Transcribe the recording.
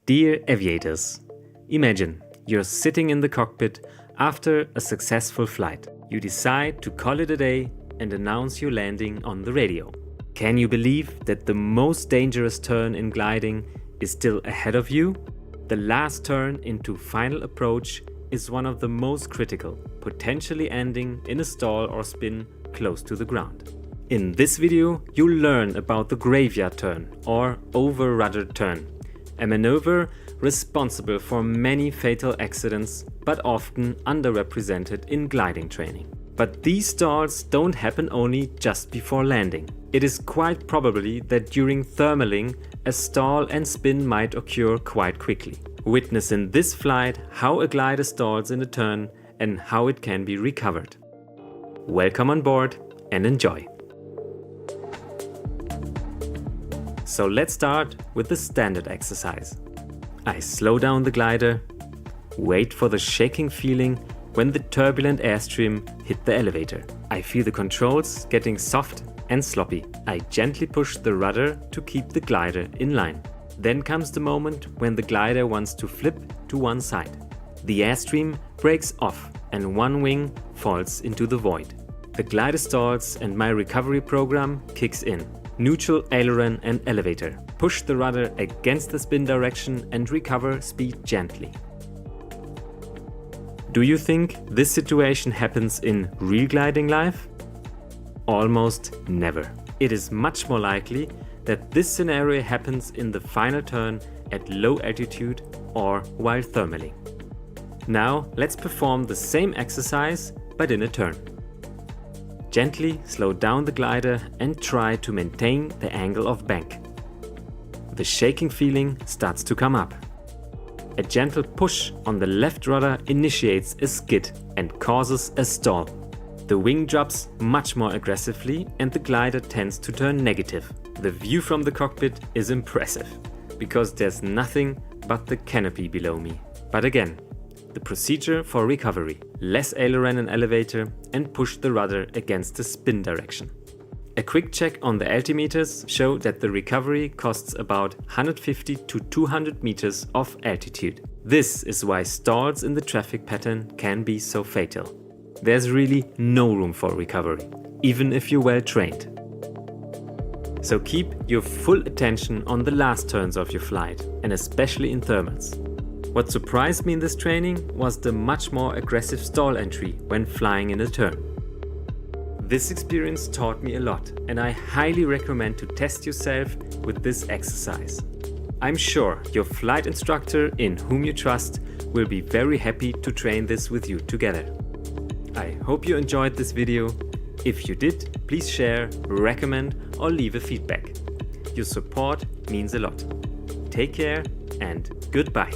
Dear aviators, imagine you're sitting in the cockpit after a successful flight. You decide to call it a day and announce your landing on the radio. Can you believe that the most dangerous turn in gliding is still ahead of you? The last turn into final approach is one of the most critical, potentially ending in a stall or spin close to the ground. In this video, you'll learn about the graveyard turn or over-rudder turn, a maneuver responsible for many fatal accidents but often underrepresented in gliding training. But these stalls don't happen only just before landing. It is quite probably that during thermaling, a stall and spin might occur quite quickly. Witness in this flight how a glider stalls in a turn and how it can be recovered. Welcome on board and enjoy! So let's start with the standard exercise. I slow down the glider, wait for the shaking feeling when the turbulent airstream hit the elevator. I feel the controls getting soft and sloppy. I gently push the rudder to keep the glider in line. Then comes the moment when the glider wants to flip to one side. The airstream breaks off and one wing falls into the void. The glider stalls and my recovery program kicks in. Neutral aileron and elevator. Push the rudder against the spin direction and recover speed gently. Do you think this situation happens in real gliding life? Almost never. It is much more likely that this scenario happens in the final turn at low altitude or while thermaling. Now let's perform the same exercise but in a turn. Gently slow down the glider and try to maintain the angle of bank. The shaking feeling starts to come up. A gentle push on the left rudder initiates a skid and causes a stall. The wing drops much more aggressively and the glider tends to turn negative. The view from the cockpit is impressive, because there's nothing but the canopy below me. But again, the procedure for recovery: less aileron and elevator and push the rudder against the spin direction. A quick check on the altimeters show that the recovery costs about 150 to 200 meters of altitude. This is why stalls in the traffic pattern can be so fatal. There's really no room for recovery, even if you're well trained. So keep your full attention on the last turns of your flight, and especially in thermals. What surprised me in this training was the much more aggressive stall entry when flying in a turn. This experience taught me a lot, and I highly recommend to test yourself with this exercise. I'm sure your flight instructor, in whom you trust, will be very happy to train this with you together. I hope you enjoyed this video. If you did, please share, recommend or leave a feedback. Your support means a lot. Take care and goodbye.